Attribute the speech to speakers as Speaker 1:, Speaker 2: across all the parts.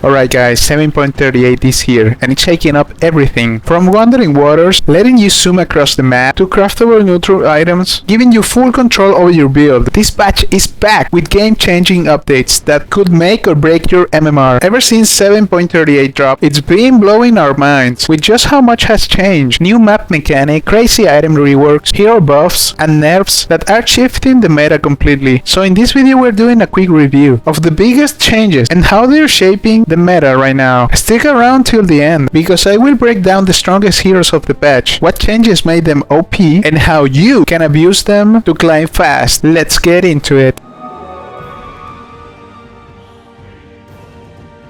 Speaker 1: Alright guys, 7.38 is here, and it's shaking up everything. From wandering waters, letting you zoom across the map, to craftable neutral items, giving you full control over your build. This patch is packed with game-changing updates that could make or break your MMR. Ever since 7.38 dropped, it's been blowing our minds with just how much has changed. New map mechanic, crazy item reworks, hero buffs, and nerfs that are shifting the meta completely. So in this video we're doing a quick review of the biggest changes and how they're shaping the meta right now. Stick around till the end because I will break down the strongest heroes of the patch, what changes made them OP, and how you can abuse them to climb fast. Let's get into it.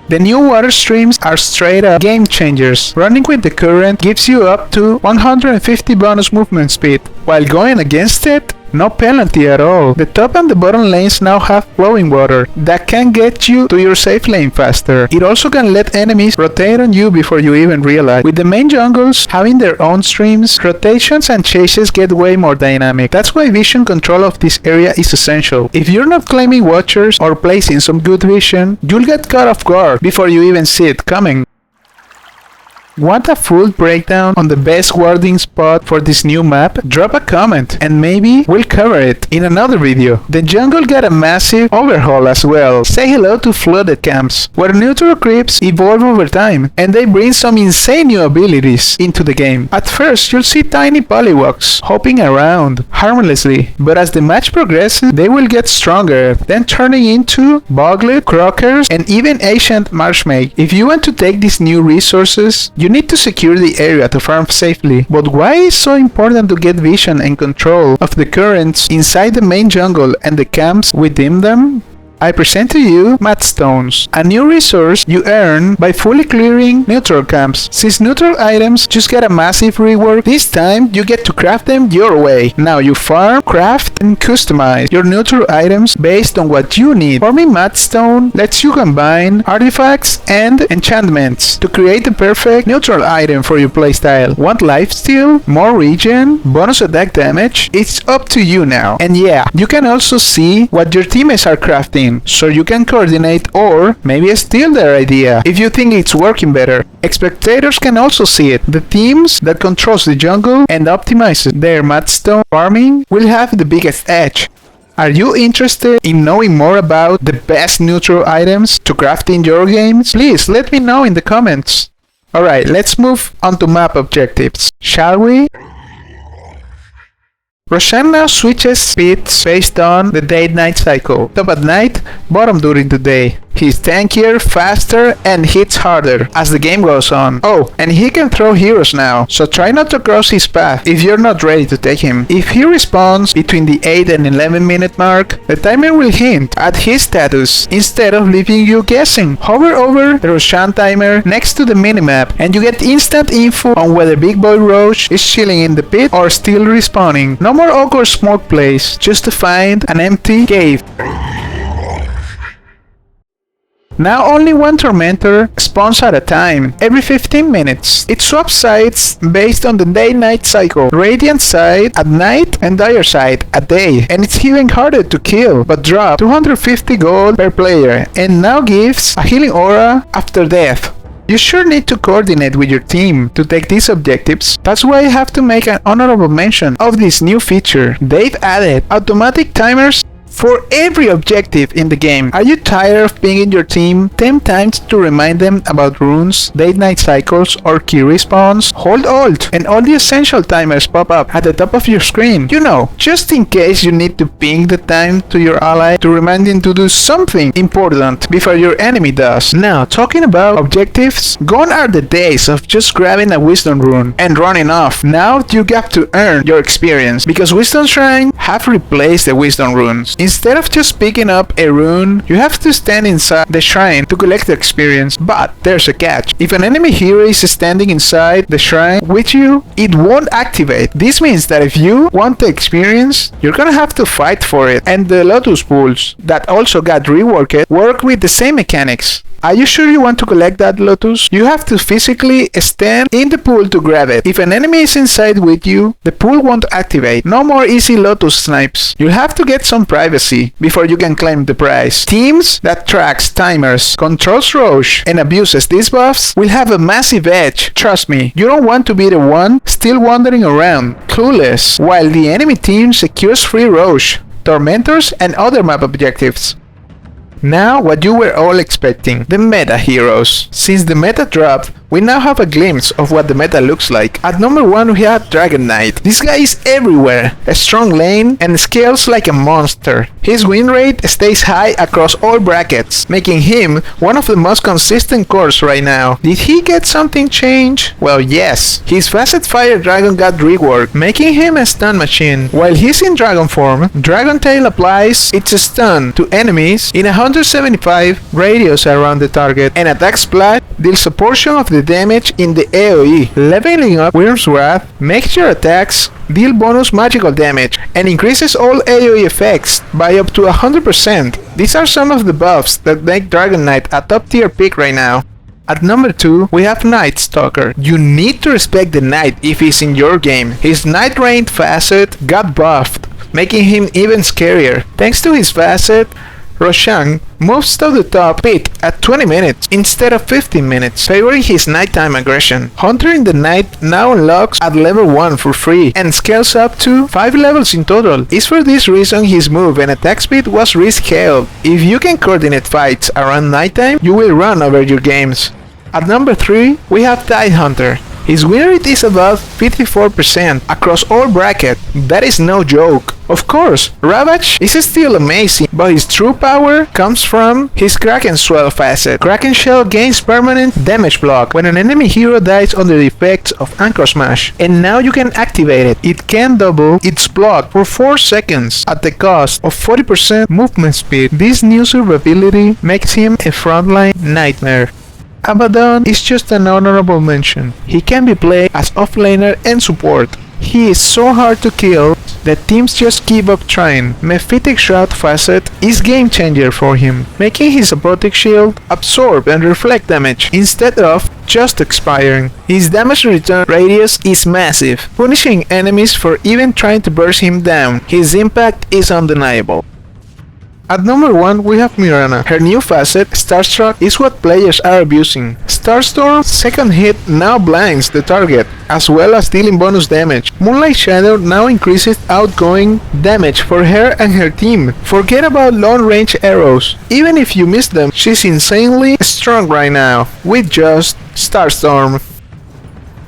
Speaker 1: The new water streams are straight up game changers. Running with the current gives you up to 150 bonus movement speed, while going against it, no penalty at all. The top and the bottom lanes now have flowing water that can get you to your safe lane faster. It also can let enemies rotate on you before you even realize. With the main jungles having their own streams, rotations and chases get way more dynamic. That's why vision control of this area is essential. If you're not claiming watchers or placing some good vision, you'll get caught off guard before you even see it coming. Want a full breakdown on the best warding spot for this new map? Drop a comment and maybe we'll cover it in another video. The jungle got a massive overhaul as well. Say hello to flooded camps, where neutral creeps evolve over time and they bring some insane new abilities into the game. At first you'll see tiny polywalks hopping around harmlessly, but as the match progresses they will get stronger, then turning into boglet, croakers, and even ancient marshmake. If you want to take these new resources, you need to secure the area to farm safely. But why is it so important to get vision and control of the currents inside the main jungle and the camps within them? I present to you Madstones, a new resource you earn by fully clearing neutral camps. Since neutral items just get a massive rework, this time you get to craft them your way. Now you farm, craft, and customize your neutral items based on what you need. Farming Madstone lets you combine artifacts and enchantments to create the perfect neutral item for your playstyle. Want lifesteal, more regen, bonus attack damage? It's up to you now. And yeah, you can also see what your teammates are crafting, so you can coordinate or maybe steal their idea if you think it's working better. Spectators can also see it. The teams that controls the jungle and optimizes their Madstone farming will have the biggest edge. Are you interested in knowing more about the best neutral items to craft in your games? Please let me know in the comments. Alright, let's move on to map objectives, shall we? Roshan now switches speeds based on the day-night cycle. Top at night, bottom during the day. He's tankier, faster, and hits harder as the game goes on. Oh, and he can throw heroes now, so try not to cross his path if you're not ready to take him. If he responds between the 8 and 11 minute mark, the timer will hint at his status instead of leaving you guessing. Hover over the Roshan timer next to the minimap and you get instant info on whether Big Boy Roche is chilling in the pit or still respawning. No more awkward smoke plays, just to find an empty cave. Now only one Tormentor spawns at a time, every 15 minutes. It swaps sides based on the day-night cycle. Radiant side at night and Dire side at day. And it's even harder to kill, but drop 250 gold per player and now gives a healing aura after death. You sure need to coordinate with your team to take these objectives. That's why I have to make an honorable mention of this new feature. They've added automatic timers for every objective in the game. Are you tired of pinging your team 10 times to remind them about runes, day-night cycles, or key respawns? Hold Alt and all the essential timers pop up at the top of your screen. You know, just in case you need to ping the time to your ally to remind him to do something important before your enemy does. Now, talking about objectives, gone are the days of just grabbing a wisdom rune and running off. Now you got to earn your experience because wisdom shrines have replaced the wisdom runes. Instead of just picking up a rune, you have to stand inside the shrine to collect the experience. But there's a catch. If an enemy hero is standing inside the shrine with you, it won't activate. This means that if you want the experience, you're gonna have to fight for it. And the Lotus pools that also got reworked work with the same mechanics. Are you sure you want to collect that, Lotus? You have to physically stand in the pool to grab it. If an enemy is inside with you, the pool won't activate. No more easy Lotus snipes. You'll have to get some privacy before you can claim the prize. Teams that tracks timers, controls Roshan, and abuses these buffs will have a massive edge. Trust me, you don't want to be the one still wandering around, clueless, while the enemy team secures free Roshan, Tormentors, and other map objectives. Now, what you were all expecting, the meta heroes. Since the meta dropped, we now have a glimpse of what the meta looks like. At number 1 we have Dragon Knight. This guy is everywhere, a strong lane and scales like a monster. His win rate stays high across all brackets, making him one of the most consistent cores right now. Did he get something changed? Well, yes. His Facet Fire Dragon got reworked, making him a stun machine. While he's in dragon form, Dragon Tail applies its stun to enemies in 175 radius around the target, and Attack Splash deals a portion of the damage in the AoE. Leveling up Wyrm's Wrath makes your attacks deal bonus magical damage and increases all AoE effects by up to 100%. These are some of the buffs that make Dragon Knight a top tier pick right now. At number 2, we have Night Stalker. You need to respect the Knight if he's in your game. His Night Rain facet got buffed, making him even scarier. Thanks to his facet, Roshan moves to the top pit at 20 minutes instead of 15 minutes, favoring his nighttime aggression. Hunter in the Night now unlocks at level 1 for free and scales up to 5 levels in total. It's for this reason his move and attack speed was rescaled. If you can coordinate fights around nighttime, you will run over your games. At number 3, we have Tidehunter. His win rate is above 54% across all brackets. That is no joke. Of course, Ravage is still amazing, but his true power comes from his Kraken Swell facet. Kraken Shell gains permanent damage block when an enemy hero dies under the effects of Anchor Smash, and now you can activate it. It can double its block for 4 seconds at the cost of 40% movement speed. This new survivability makes him a frontline nightmare. Abaddon is just an honorable mention. He can be played as offlaner and support. He is so hard to kill that teams just give up trying. Mephitic Shroud facet is game changer for him, making his Aphotic Shield absorb and reflect damage instead of just expiring. His damage return radius is massive, punishing enemies for even trying to burst him down. His impact is undeniable. At number 1, we have Mirana. Her new facet, Starstruck, is what players are abusing. Starstorm's second hit now blinds the target, as well as dealing bonus damage. Moonlight Shadow now increases outgoing damage for her and her team. Forget about long range arrows. Even if you miss them, she's insanely strong right now, with just Starstorm.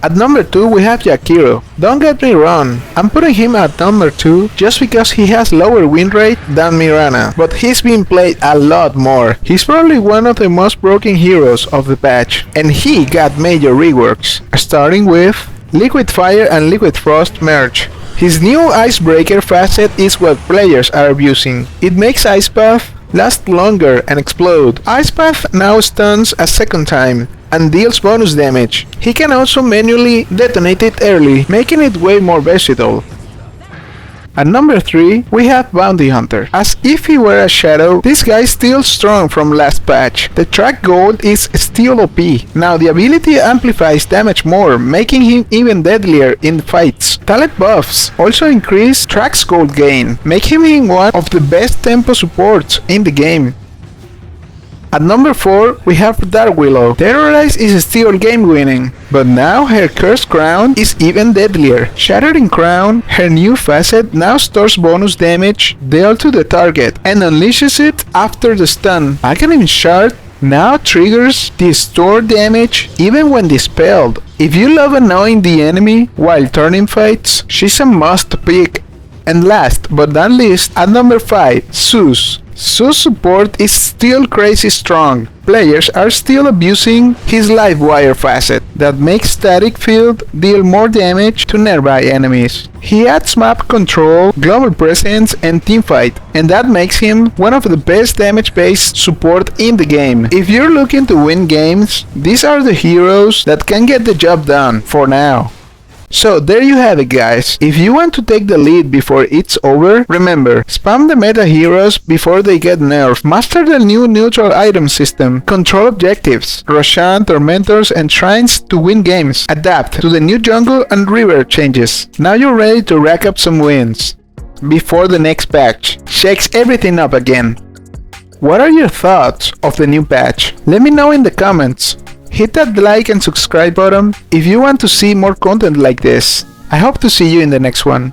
Speaker 1: At number 2, we have Jakiro. Don't get me wrong, I'm putting him at number 2 just because he has lower win rate than Mirana, but he's been played a lot more. He's probably one of the most broken heroes of the patch, and he got major reworks, starting with Liquid Fire and Liquid Frost merge. His new Icebreaker facet is what players are abusing. It makes Ice Path last longer and explode. Ice Path now stuns a second time and deals bonus damage. He can also manually detonate it early, making it way more versatile. At number 3, we have Bounty Hunter. As if he were a shadow, this guy is still strong from last patch. The track gold is still OP. Now the ability amplifies damage more, making him even deadlier in fights. Talent buffs also increase track's gold gain, making him one of the best tempo supports in the game. At number 4, we have Dark Willow. Terrorize is still game winning, but now her Cursed Crown is even deadlier. Shattering Crown, her new facet, now stores bonus damage dealt to the target and unleashes it after the stun. Aghanim Shard now triggers the stored damage even when dispelled. If you love annoying the enemy while turning fights, she's a must pick. And last but not least, at number 5, Zeus. Zeus' support is still crazy strong. Players are still abusing his Livewire facet that makes Static Field deal more damage to nearby enemies. He adds map control, global presence, and teamfight, and that makes him one of the best damage-based support in the game. If you're looking to win games, these are the heroes that can get the job done for now. So there you have it, guys. If you want to take the lead before it's over, remember, spam the meta heroes before they get nerfed, master the new neutral item system, control objectives, Roshan, Tormentors and Shrines to win games, adapt to the new jungle and river changes. Now you're ready to rack up some wins before the next patch shakes everything up again. What are your thoughts of the new patch? Let me know in the comments. Hit that like and subscribe button if you want to see more content like this. I hope to see you in the next one.